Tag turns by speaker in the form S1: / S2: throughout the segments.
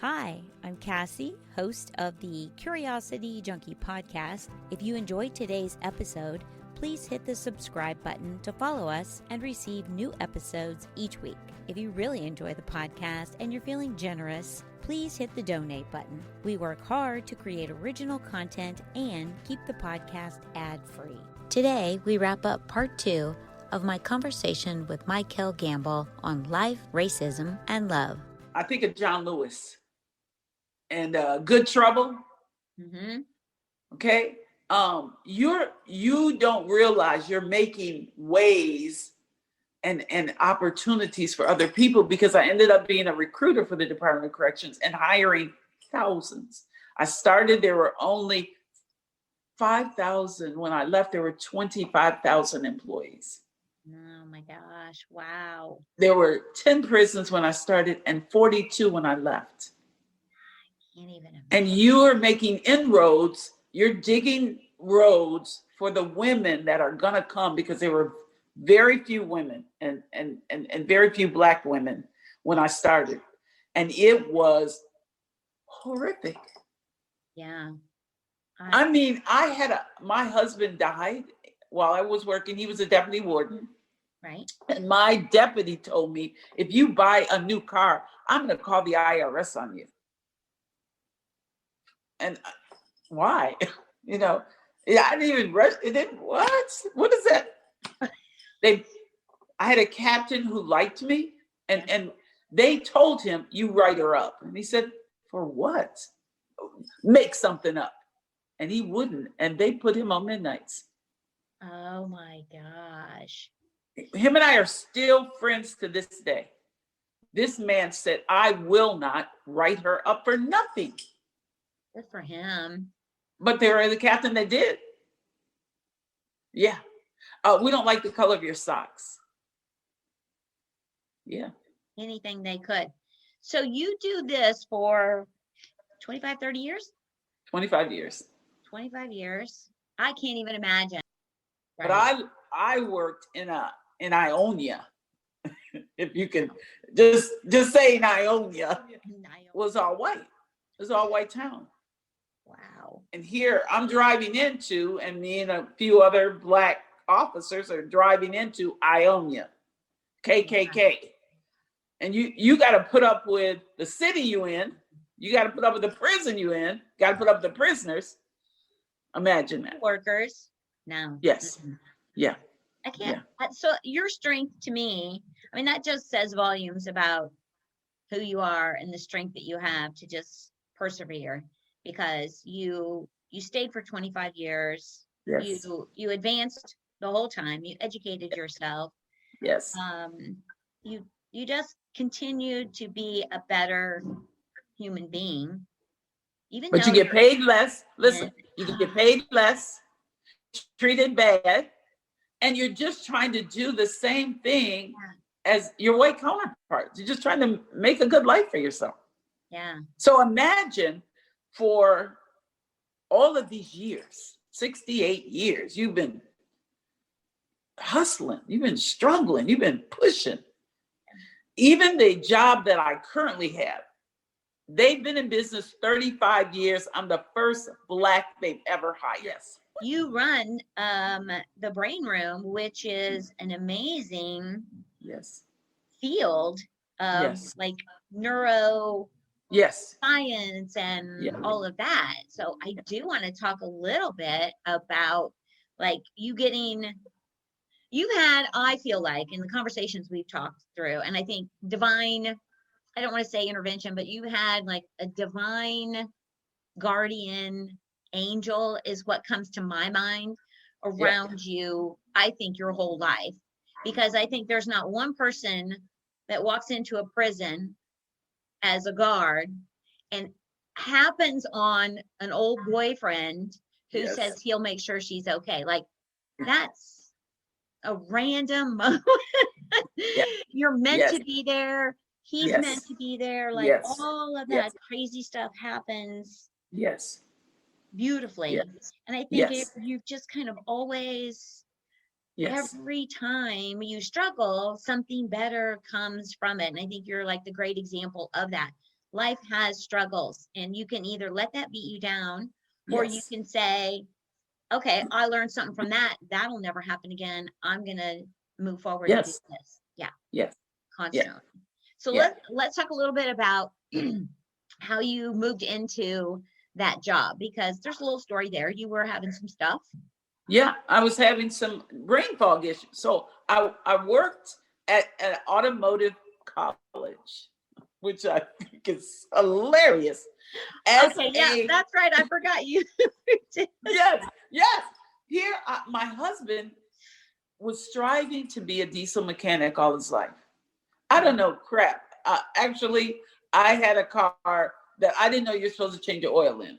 S1: Hi, I'm Cassie, host of the Curiosity Junkie podcast. If you enjoyed today's episode, please hit the subscribe button to follow us and receive new episodes each week. If you really enjoy the podcast and you're feeling generous, please hit the donate button. We work hard to create original content and keep the podcast ad-free. Today, we wrap up part 2 of my conversation with Mycheal Gamble on life, racism, and love.
S2: I think of John Lewis and Good Trouble.
S1: Mm-hmm.
S2: Okay. You don't realize you're making ways and opportunities for other people, because I ended up being a recruiter for the Department of Corrections and hiring thousands. I started, there were only 5,000. When I left, there were 25,000 employees.
S1: Oh my gosh. Wow.
S2: There were 10 prisons when I started and 42 when I left.
S1: I can't even imagine.
S2: And you are making inroads. You're digging roads for the women that are going to come, because there were very few women and very few Black women when I started. And it was horrific.
S1: Yeah.
S2: I mean, my husband died while I was working. He was a deputy warden.
S1: Right.
S2: And my deputy told me, if you buy a new car, I'm going to call the IRS on you. And why? You know, I didn't even rush. It didn't, what is that? I had a captain who liked me, and they told him, you write her up. And he said, for what? Make something up. And he wouldn't. And they put him on midnights.
S1: Oh my gosh.
S2: Him and I are still friends to this day. This man said, I will not write her up for nothing.
S1: Good for him.
S2: But there are the captain that did. Yeah. We don't like the color of your socks. Yeah.
S1: Anything they could. So you do this for 25, 30 years?
S2: 25 years.
S1: 25 years. I can't even imagine.
S2: Right. But I worked in Ionia. If you can just say Ionia was all white. It was all white town.
S1: Wow.
S2: And here I'm driving into, and me and a few other Black officers are driving into Ionia, KKK. Wow. And you got to put up with the city you in. You got to put up with the prison you in. Got to put up with the prisoners. Imagine that.
S1: Workers. No.
S2: Yes. Yeah.
S1: I can't. Yeah. So your strength to me, I mean, that just says volumes about who you are and the strength that you have to just persevere, because you stayed for 25 years.
S2: Yes.
S1: You advanced the whole time. You educated yourself.
S2: Yes.
S1: You just continued to be a better human being.
S2: But you get paid less. Listen, you can get paid less, treated bad, and you're just trying to do the same thing as your white counterparts. You're just trying to make a good life for yourself.
S1: Yeah.
S2: So imagine, for all of these years, 68 years, you've been hustling, you've been struggling, you've been pushing. Even the job that I currently have, they've been in business 35 years. I'm the first Black they've ever hired. Yes.
S1: You run the brain room, which is an amazing field of like neuro science and all of that. So I do want to talk a little bit about like you've had, I feel like, in the conversations we've talked through, and I think divine, I don't want to say intervention, but you had like a divine guardian angel is what comes to my mind around you, I think, your whole life. Because I think there's not one person that walks into a prison as a guard and happens on an old boyfriend who says he'll make sure she's okay. Like, that's a random moment. You're meant to be there. He's meant to be there. Like all of that crazy stuff happens.
S2: Yes.
S1: Beautifully. And I think you've just kind of always, every time you struggle, something better comes from it. And I think you're like the great example of that. life has struggles, and you can either let that beat you down, or you
S2: Yes.
S1: can say, okay, I learned something from that. That'll never happen again. I'm going to move forward and do
S2: Yes.
S1: this. Yeah,
S2: Yes. Yeah.
S1: constantly. So
S2: Yeah.
S1: let's talk a little bit about how you moved into that job, because there's a little story there. You were having some stuff.
S2: Yeah. I was having some brain fog issues. So I worked at an automotive college, which I think is hilarious. As
S1: Okay, yeah, that's right. I forgot you.
S2: yes, yes. Here, my husband was striving to be a diesel mechanic all his life. I don't know crap. Actually, I had a car that I didn't know you're supposed to change your oil in.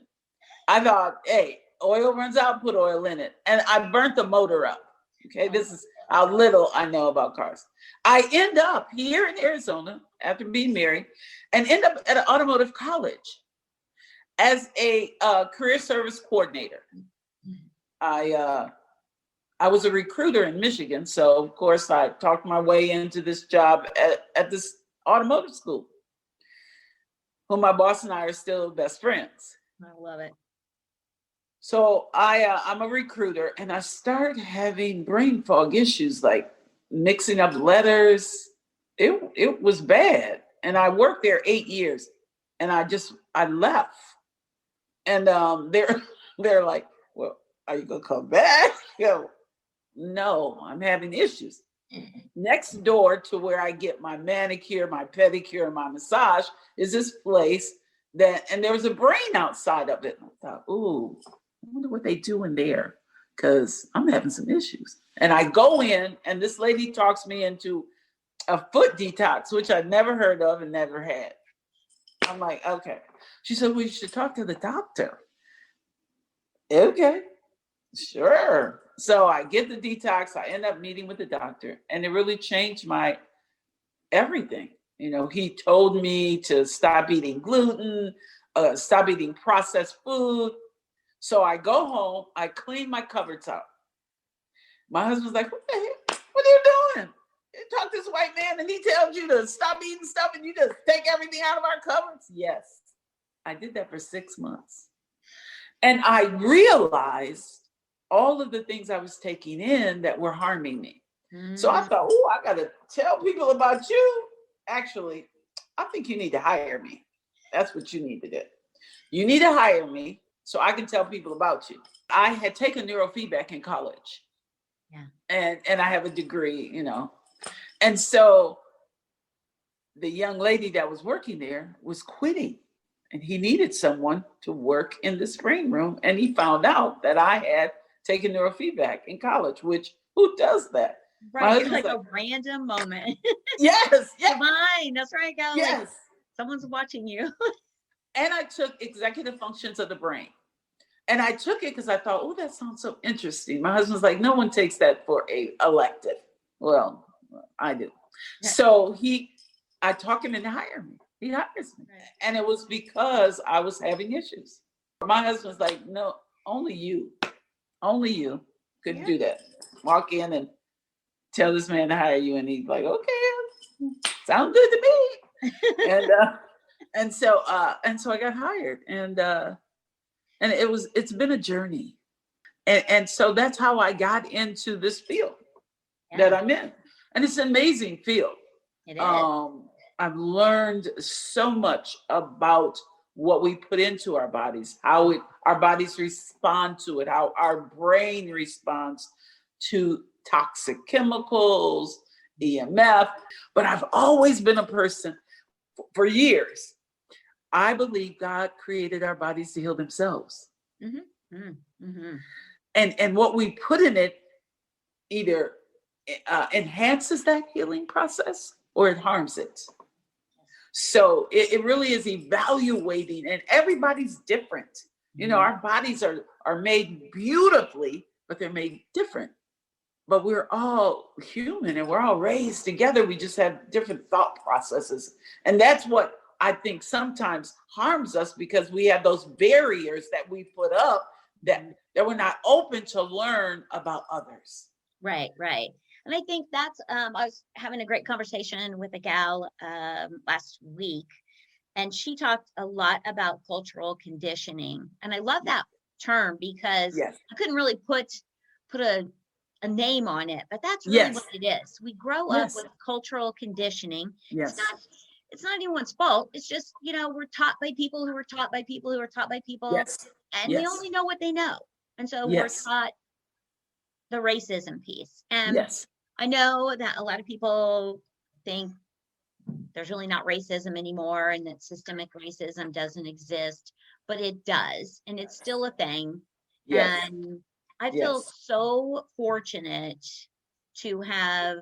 S2: I thought, hey, oil runs out, put oil in it. And I burnt the motor up. Okay, this is how little I know about cars. I end up here in Arizona after being married and end up at an automotive college as a career service coordinator. I was a recruiter in Michigan, so of course I talked my way into this job at this automotive school, who my boss and I are still best friends.
S1: I love it.
S2: So I'm a recruiter, and I started having brain fog issues, like mixing up letters. It was bad, and I worked there 8 years, and I left, and they're like, well, are you gonna come back? No, I'm having issues. Next door to where I get my manicure, my pedicure, and my massage is this place and there was a brain outside of it. And I thought, ooh, I wonder what they do in there, because I'm having some issues. And I go in, and this lady talks me into a foot detox, which I'd never heard of and never had. I'm like, okay. She said, well, you should talk to the doctor. Okay. Sure. So I get the detox. I end up meeting with the doctor, and it really changed my everything. He told me to stop eating gluten, stop eating processed food. So I go home, I clean my cupboards out. My husband's like, what the heck? What are you doing? You talk to this white man and he tells you to stop eating stuff and you just take everything out of our cupboards? Yes. I did that for 6 months. And I realized all of the things I was taking in that were harming me. So I thought, oh, I got to tell people about you. Actually, I think you need to hire me. That's what you need to do. You need to hire me so I can tell people about you. I had taken neurofeedback in college. Yeah. And I have a degree, And so the young lady that was working there was quitting. And he needed someone to work in the screen room. And he found out that I had taken neurofeedback in college, which who does that?
S1: Right. It's like a random moment.
S2: Yes. Yes.
S1: Divine. That's right, Gal.
S2: Yes.
S1: Like, someone's watching you.
S2: And I took executive functions of the brain. And I took it because I thought, oh, that sounds so interesting. My husband's like, no one takes that for a elective. Well, I do. Right. So I talk him into hiring me. He hires me. Right. And it was because I was having issues. My husband's like, no, only you could do that. Walk in and tell this man to hire you. And he's like, okay, sounds good to me. and so I got hired. And it's been a journey. And so that's how I got into this field that I'm in. And it's an amazing field.
S1: It is.
S2: I've learned so much about what we put into our bodies, how our bodies respond to it, how our brain responds to toxic chemicals, EMF. But I've always been a person for years. I believe God created our bodies to heal themselves. Mm-hmm. Mm-hmm. And what we put in it either enhances that healing process or it harms it. So it really is evaluating, and everybody's different. Mm-hmm. Our bodies are made beautifully, but they're made different. But we're all human and we're all raised together. We just have different thought processes. And that's what I think sometimes harms us, because we have those barriers that we put up that we're not open to learn about others.
S1: Right. And I think that's, I was having a great conversation with a gal last week, and she talked a lot about cultural conditioning. And I love that term because
S2: Yes.
S1: I couldn't really put a name on it, but that's really what
S2: Yes.
S1: it is. We grow up
S2: Yes.
S1: with cultural conditioning.
S2: Yes.
S1: It's not anyone's fault. It's just, we're taught by people who were taught by people who were taught by people,
S2: Yes.
S1: and we
S2: Yes.
S1: only know what they know. And so we're
S2: Yes.
S1: taught the racism piece. And
S2: Yes.
S1: I know that a lot of people think there's really not racism anymore and that systemic racism doesn't exist, but it does. And it's still a thing.
S2: Yes.
S1: And I feel
S2: Yes.
S1: so fortunate to have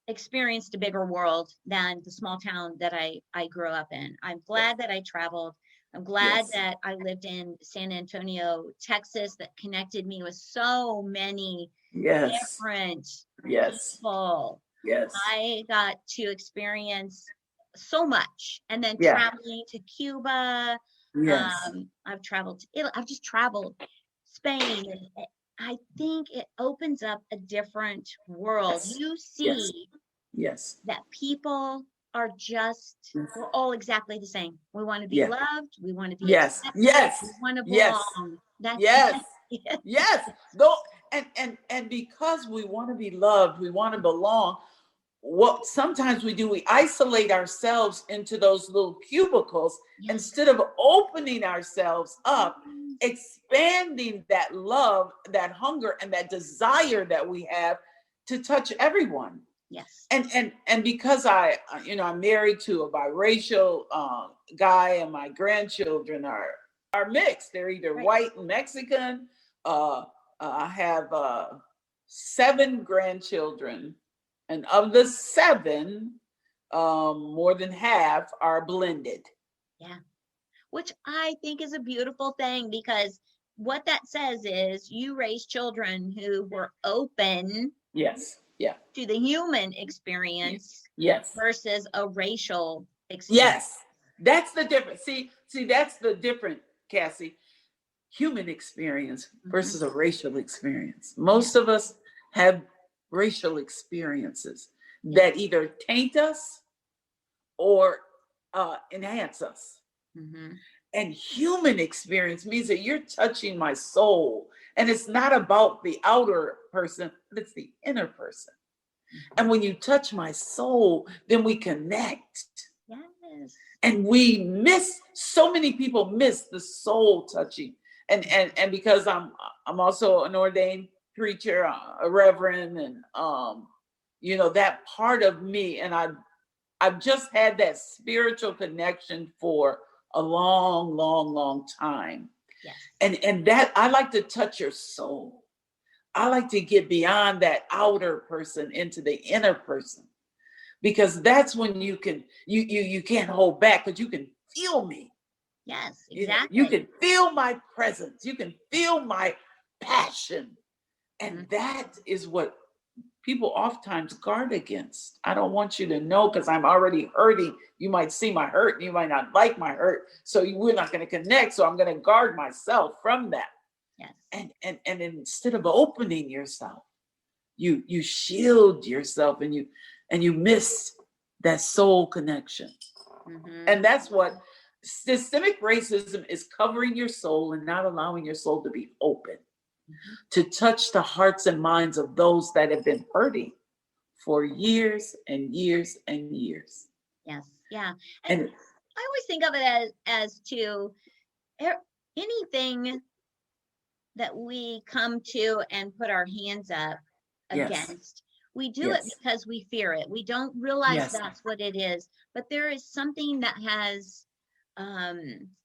S1: experienced a bigger world than the small town that I grew up in. I'm glad that I traveled. I'm glad
S2: Yes.
S1: that I lived in San Antonio, Texas, that connected me with so many
S2: Yes.
S1: different
S2: Yes.
S1: people.
S2: Yes.
S1: I got to experience so much. And then
S2: Yeah.
S1: traveling to Cuba.
S2: Yes.
S1: I've traveled to Italy. I've just traveled Spain. And I think it opens up a different world.
S2: Yes.
S1: You
S2: Yes.
S1: see
S2: Yes.
S1: that people are just,
S2: Yes.
S1: we're all exactly the same. We want to be
S2: Yeah.
S1: loved. We want to be
S2: Yes.
S1: accepted.
S2: Yes.
S1: We want to
S2: Yes.
S1: belong. That's
S2: Yes.
S1: it.
S2: Yes. Though, and because we want to be loved, we want to belong. What sometimes we do, we isolate ourselves into those little cubicles
S1: Yes.
S2: instead of opening ourselves up, expanding that love, that hunger, and that desire that we have to touch everyone.
S1: Yes.
S2: And because I'm married to a biracial guy, and my grandchildren are mixed. They're either
S1: Right.
S2: white and Mexican. I have 7 grandchildren, and of the 7, more than half are blended.
S1: Yeah. Which I think is a beautiful thing, because what that says is you raise children who were open
S2: Yes. Yeah.
S1: to the human experience
S2: Yes.
S1: versus a racial experience.
S2: Yes. That's the difference. See, that's the difference, Cassie. Human experience versus a racial experience. Most of us have racial experiences that either taint us or enhance us.
S1: Mm-hmm.
S2: And human experience means that you're touching my soul. And it's not about the outer person, but it's the inner person. And when you touch my soul, then we connect.
S1: Yes.
S2: And so many people miss the soul touching. And because I'm also an ordained preacher, a reverend, and that part of me, and I've just had that spiritual connection for a long, long, long time.
S1: Yes.
S2: And that I like to touch your soul. I like to get beyond that outer person into the inner person, because that's when you can't hold back, because you can feel me.
S1: Yes, exactly.
S2: You can feel my presence. You can feel my passion. And that is what people oftentimes guard against. I don't want you to know, because I'm already hurting. You might see my hurt and you might not like my hurt. So we're not going to connect. So I'm going to guard myself from that.
S1: Yes.
S2: And instead of opening yourself, you shield yourself, and you miss that soul connection.
S1: Mm-hmm.
S2: And that's what systemic racism is, covering your soul and not allowing your soul to be open, to touch the hearts and minds of those that have been hurting for years and years and years.
S1: Yes. Yeah. And I always think of it as to anything that we come to and put our hands up against. We do it because we fear it. We don't realize that's what it is. But there is something that has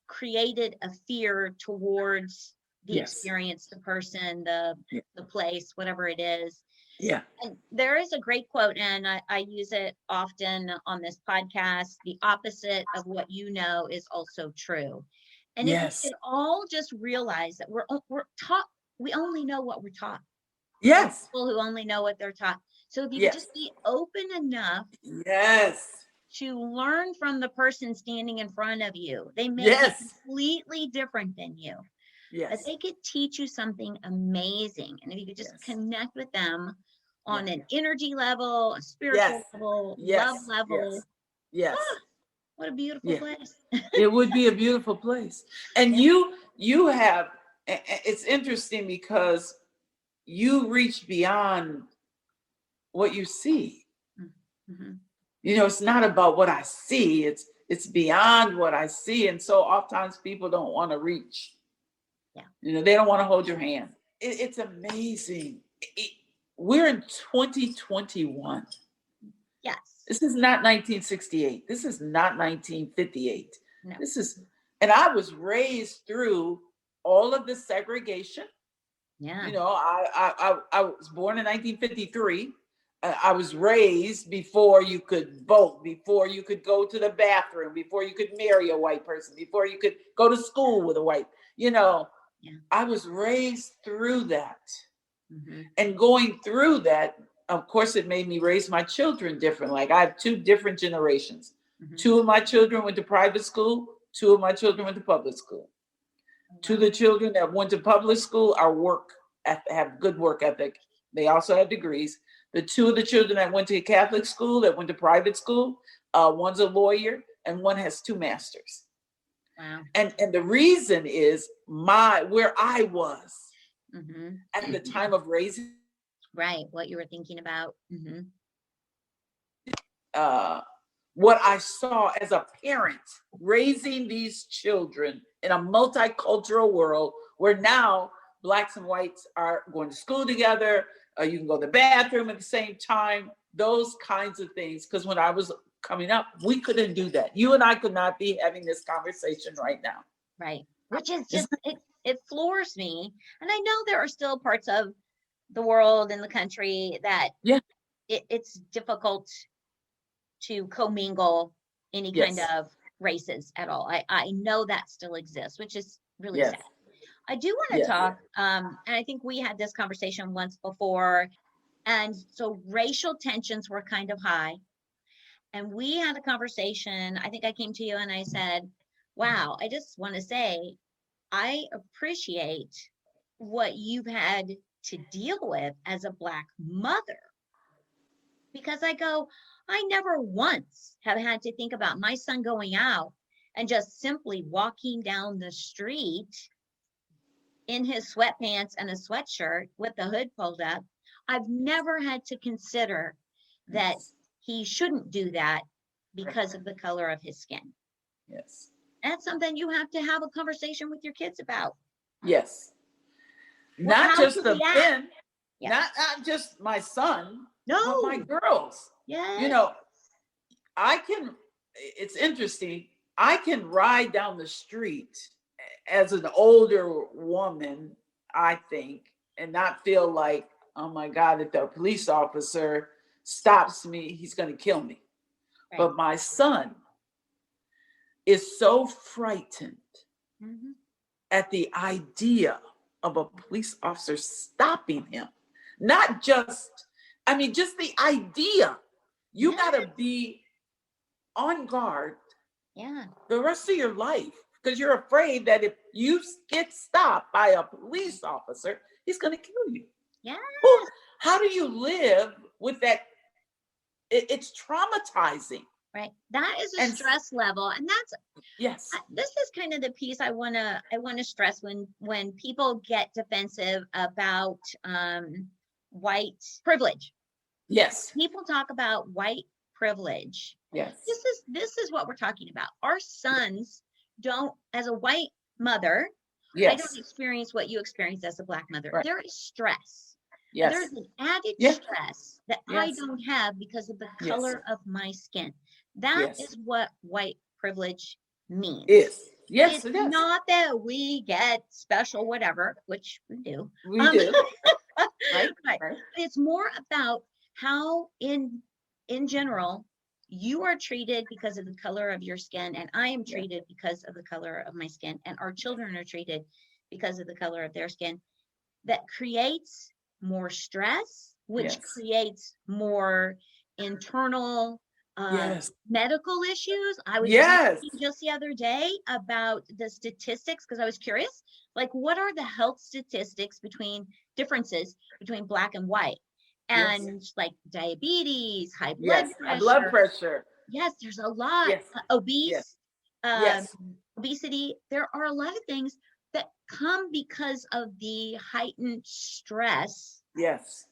S1: created a fear towards the experience, the person, the place, whatever it is.
S2: Yeah.
S1: And there is a great quote, and I use it often on this podcast: the opposite of what you know is also true. And if we could all just realize that we're taught, we only know what we're taught.
S2: Yes.
S1: People who only know what they're taught. So if you could just be open enough to learn from the person standing in front of you. They may be completely different than you. But they could teach you something amazing. And if you could just connect with them on an energy level, a spiritual level, love level. What a beautiful
S2: Yeah.
S1: place.
S2: It would be a beautiful place. And you have, it's interesting because you reach beyond what you see.
S1: Mhm.
S2: You know, it's not about what I see, it's beyond what I see. And so oftentimes people don't want to reach.
S1: Yeah.
S2: You know, they don't want to hold your hand. It's amazing. We're in 2021.
S1: Yes.
S2: This is not 1968. This is not 1958.
S1: No.
S2: This is, and I was raised through all of the segregation.
S1: Yeah.
S2: You know, I was born in 1953. I was raised before you could vote, before you could go to the bathroom, before you could marry a white person, before you could go to school with a white, you know,
S1: Yeah.
S2: I was raised through that.
S1: Mm-hmm.
S2: And going through that, of course, it made me raise my children different. Like I have two different generations.
S1: Mm-hmm.
S2: Two of my children went to private school. Two of my children went to public school.
S1: Oh,
S2: To
S1: wow.
S2: the children that went to public school have good work ethic. They also have degrees. The two of the children that went to Catholic school, that went to private school, one's a lawyer and one has 2 masters.
S1: Wow.
S2: And the reason is where I was
S1: Mm-hmm.
S2: at the time of raising.
S1: Right. What you were thinking about. Mm-hmm.
S2: What I saw as a parent raising these children in a multicultural world where now blacks and whites are going to school together. You can go to the bathroom at the same time, those kinds of things. Because when I was coming up, we couldn't do that. You and I could not be having this conversation right now.
S1: Right. Which is just, it floors me. And I know there are still parts of the world and the country that it's difficult to commingle any kind of races at all. I know that still exists, which is really sad. I do want to talk, and I think we had this conversation once before, and so racial tensions were kind of high. And we had a conversation. I think I came to you and I said, wow, I just want to say, I appreciate what you've had to deal with as a Black mother. Because I go, I never once have had to think about my son going out and just simply walking down the street in his sweatpants and a sweatshirt with the hood pulled up. I've never had to consider that he shouldn't do that because of the color of his skin.
S2: Yes.
S1: That's something you have to have a conversation with your kids about.
S2: Yes. Not just the men, not just my son, but my girls.
S1: Yes.
S2: You know, it's interesting. I can ride down the street as an older woman, I think, and not feel like, oh my God, if the police officer stops me, he's going to kill me. Right. But my son is so frightened at the idea of a police officer stopping him. Not just, just the idea. You got to be on guard the rest of your life because you're afraid that if you get stopped by a police officer, he's going to kill you.
S1: Yeah.
S2: Well, how do you live with that? It's traumatizing.
S1: Right. That is a stress level. And that's, this is kind of the piece I want to stress when people get defensive about white privilege.
S2: Yes.
S1: People talk about white privilege.
S2: Yes.
S1: This is what we're talking about. Our sons don't, as a white mother, I don't experience what you experience as a Black mother. Right. There is stress. Yes. There's an added stress that I don't have because of the color of my skin. That is what white privilege means.
S2: Yes,
S1: it's not that we get special whatever, which we do.
S2: We do.
S1: Right. It's more about how in general you are treated because of the color of your skin, and I am treated because of the color of my skin, and our children are treated because of the color of their skin. That creates more stress, which creates more internal medical issues. I was just the other day about the statistics because I was curious, like what are the health statistics differences between Black and white, and like diabetes, high blood pressure. Yes, there's a lot.
S2: Yes. Yes.
S1: Obese, um,
S2: Yes.
S1: obesity. There are a lot of things that come because of the heightened stress
S2: Yes.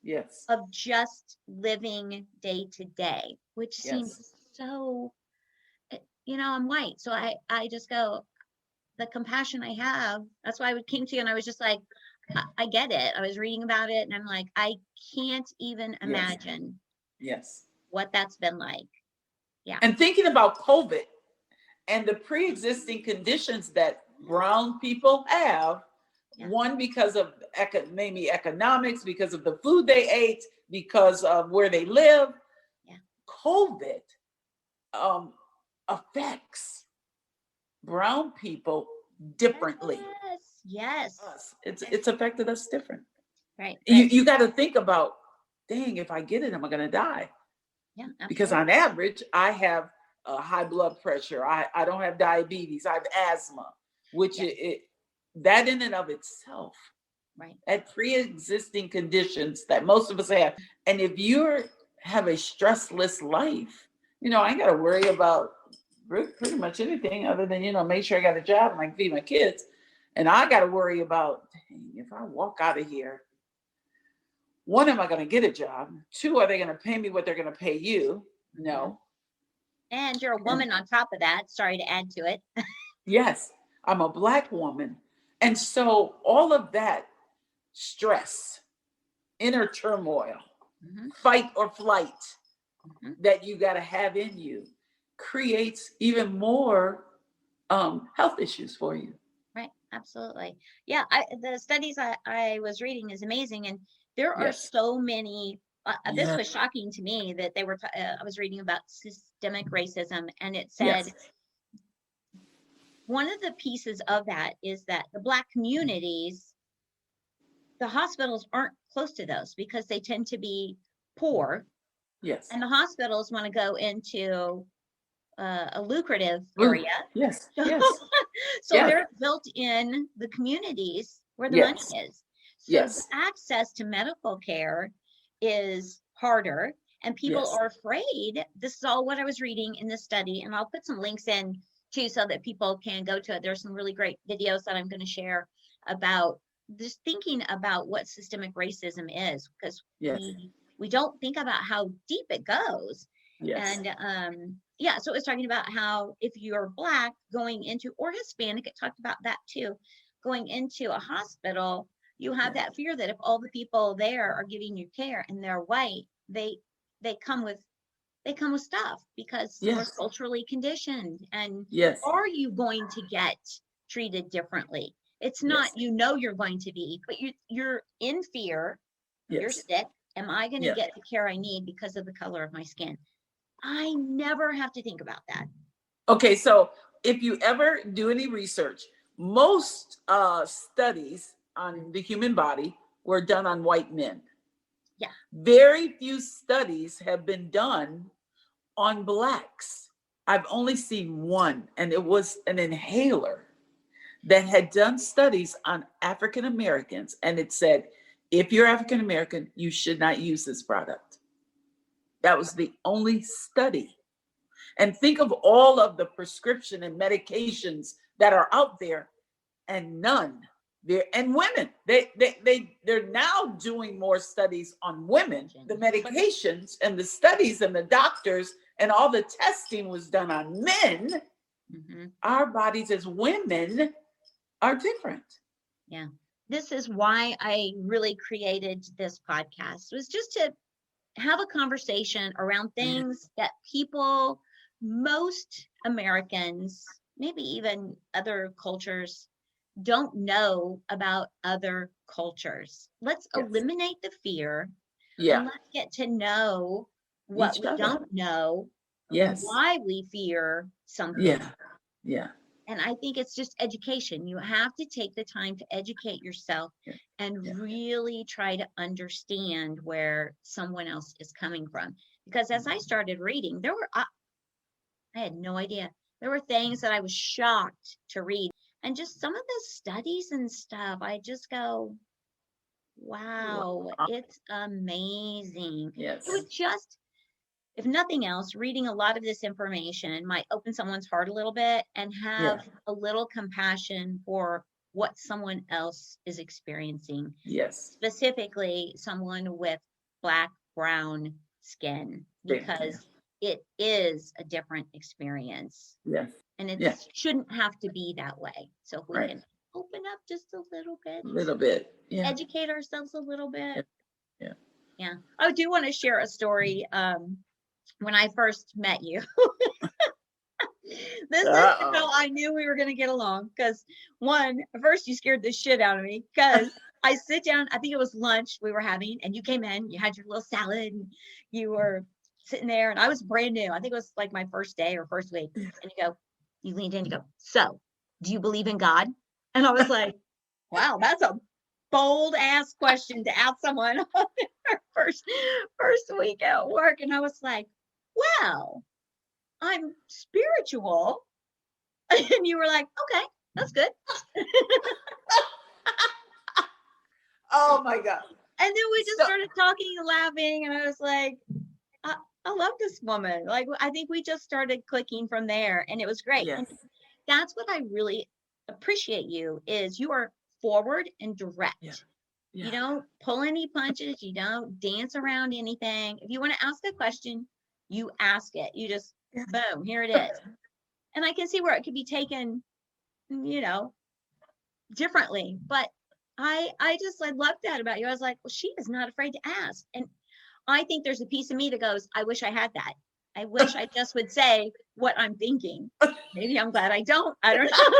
S2: Yes.
S1: of just living day to day, which
S2: Yes.
S1: seems so, I'm white. So I just go, the compassion I have, that's why I came to you and I was just like, I get it. I was reading about it and I'm like, I can't even
S2: Yes.
S1: imagine
S2: Yes.
S1: what that's been like. Yeah.
S2: And thinking about COVID and the pre-existing conditions that brown people have,
S1: Yeah.
S2: one because of maybe economics, because of the food they ate, because of where they live.
S1: Yeah.
S2: COVID affects brown people differently.
S1: Yes.
S2: Us. It's affected us different.
S1: Right.
S2: You got to think about, dang, if I get it, am I going to die?
S1: Yeah.
S2: Because on average, I have high blood pressure. I don't have diabetes. I have asthma, which that in and of itself,
S1: right,
S2: at pre-existing conditions that most of us have. And if you have a stressless life, I ain't got to worry about pretty much anything other than, make sure I got a job and I can feed my kids. And I got to worry about, dang, if I walk out of here, one, am I going to get a job? Two, are they going to pay me what they're going to pay you? No.
S1: And you're a woman on top of that. Sorry to add to it.
S2: Yes, I'm a Black woman. And so all of that stress, inner turmoil, fight or flight that you got to have in you creates even more health issues for you.
S1: Right. Absolutely. Yeah. The studies I was reading is amazing. And there are so many. This was shocking to me that they were, I was reading about systemic racism and it said, one of the pieces of that is that the Black communities, the hospitals aren't close to those because they tend to be poor.
S2: Yes.
S1: And the hospitals want to go into a lucrative area.
S2: Yes.
S1: So,
S2: yes.
S1: so they're built in the communities where the money is. So the access to medical care is harder and people are afraid. This is all what I was reading in this study, and I'll put some links in too so that people can go to it. There's some really great videos that I'm going to share about just thinking about what systemic racism is, because we don't think about how deep it goes. And so it was talking about how if you're Black going into, or Hispanic, it talked about that too, going into a hospital, you have that fear that if all the people there are giving you care and they're white, they come with stuff because we're culturally conditioned. And are you going to get treated differently? It's not, you're going to be, but you're in fear. You're sick. Am I going to get the care I need because of the color of my skin? I never have to think about that.
S2: Okay, so if you ever do any research, most studies on the human body were done on white men.
S1: Yeah.
S2: Very few studies have been done on Blacks. I've only seen one, and it was an inhaler that had done studies on African Americans, and it said, if you're African American, you should not use this product. That was the only study. And think of all of the prescription and medications that are out there, and none there. And women, they're now doing more studies on women. The medications and the studies and the doctors and all the testing was done on men. Our bodies as women are different.
S1: Yeah. This is why I really created this podcast, was just to have a conversation around things that people, most Americans, maybe even other cultures, don't know about other cultures. Let's eliminate the fear. And let's get to know what we don't know. Why we fear something. And I think it's just education. You have to take the time to educate yourself and really try to understand where someone else is coming from. Because as I started reading, I had no idea. There were things that I was shocked to read. And just some of the studies and stuff, I just go, wow, it's amazing.
S2: Yes.
S1: It was just, if nothing else, reading a lot of this information might open someone's heart a little bit and have a little compassion for what someone else is experiencing.
S2: Yes.
S1: Specifically, someone with Black, brown skin, because it is a different experience.
S2: Yes.
S1: And it shouldn't have to be that way. So if we can open up just a little bit, educate ourselves a little bit. Yeah. I do want to share a story. When I first met you, this is how I knew we were going to get along. Because at first you scared the shit out of me, because I sit down, I think it was lunch we were having, and you came in, you had your little salad, and you were sitting there, and I was brand new. I think it was like my first day or first week. And you leaned in, you go, so do you believe in God? And I was like, wow, that's a bold ass question to ask someone on their first week at work. And I was like, well, I'm spiritual. And you were like, okay, that's good.
S2: Oh my God.
S1: And then we just started talking and laughing. And I was like, I love this woman. Like, I think we just started clicking from there, and it was great.
S2: Yes.
S1: And that's what I really appreciate you, is you are forward and direct.
S2: Yeah.
S1: You don't pull any punches. You don't dance around anything. If you want to ask a question, you ask it. You just, boom, here it is. And I can see where it could be taken, differently. But I loved that about you. I was like, well, she is not afraid to ask. And I think there's a piece of me that goes, I wish I had that. I wish I just would say what I'm thinking. Maybe I'm glad I don't. I don't know.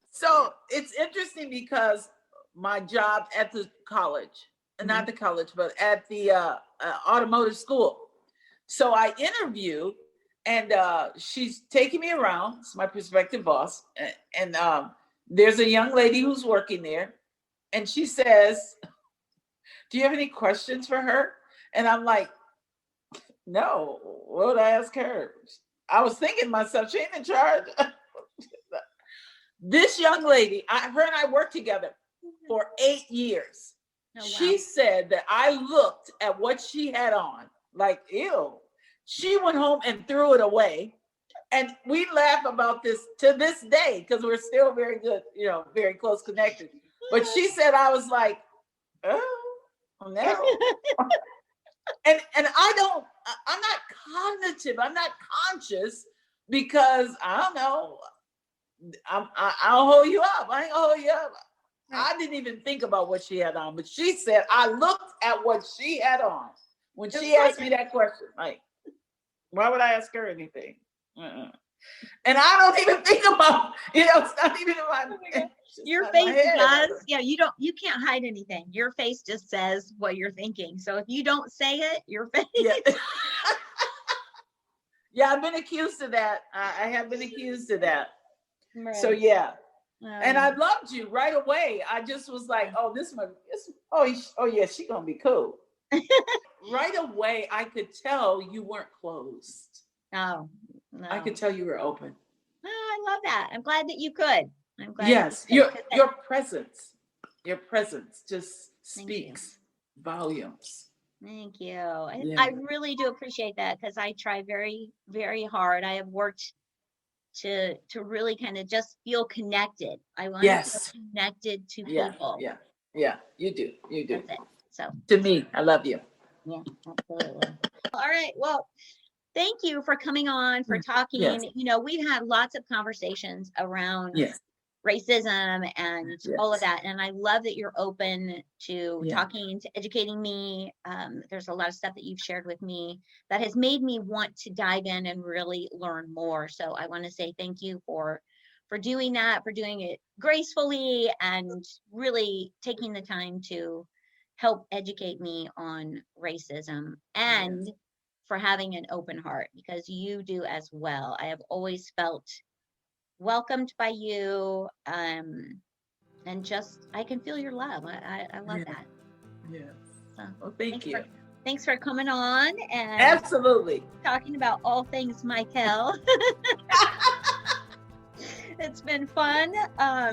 S2: So it's interesting because my job at the college, not the college, but at the automotive school. So I interview, and she's taking me around. It's my prospective boss. And there's a young lady who's working there. And she says, do you have any questions for her? And I'm like, no, what would I ask her? I was thinking to myself, she ain't in charge. This young lady, her and I worked together for 8 years. Oh, wow. She said that I looked at what she had on, like, ew. She went home and threw it away. And we laugh about this to this day, because we're still very good, very close connected. But she said, I was like, oh, no. and I'm not cognitive, I'm not conscious, because I don't know, I'll hold you up. I ain't gonna hold you up. Right. I didn't even think about what she had on, but she said, I looked at what she had on when she asked me that question. Like, why would I ask her anything? And I don't even think about, it's not even in my
S1: your face does. Yeah, you can't hide anything. Your face just says what you're thinking. So if you don't say it, your face.
S2: Yeah, I've been accused of that. I have been accused of that. Right. So and I loved you right away. I just was like, oh, yeah, she gonna be cool. Right away, I could tell you weren't closed.
S1: Oh, no.
S2: I could tell you were open.
S1: Oh, I love that. I'm glad that you could. I'm glad.
S2: Yes, your presence just speaks volumes.
S1: Thank you. I really do appreciate that, because I try very, very hard. I have worked to really kind of just feel connected. I want to feel connected to people. Yeah, you do. That's it. So
S2: to me, I love you.
S1: Yeah, absolutely. All right. Well, thank you for coming on, for talking. Yes. We've had lots of conversations around racism and all of that. And I love that you're open to talking, to educating me. There's a lot of stuff that you've shared with me that has made me want to dive in and really learn more. So I want to say thank you for doing that, for doing it gracefully, and really taking the time to help educate me on racism, and for having an open heart, because you do as well. I have always felt welcomed by you, and just I can feel your love. I love that.
S2: Yes. So, well, thank you.
S1: Thanks for coming on and
S2: absolutely
S1: talking about all things Mycheal. It's been fun.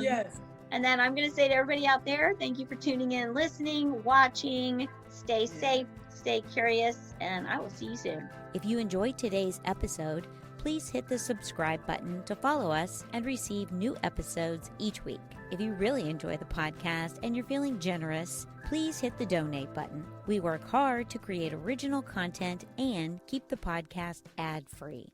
S2: Yes.
S1: And then I'm going to say to everybody out there, thank you for tuning in, listening, watching. Stay safe, stay curious, and I will see you soon.
S3: If you enjoyed today's episode, please hit the subscribe button to follow us and receive new episodes each week. If you really enjoy the podcast and you're feeling generous, please hit the donate button. We work hard to create original content and keep the podcast ad-free.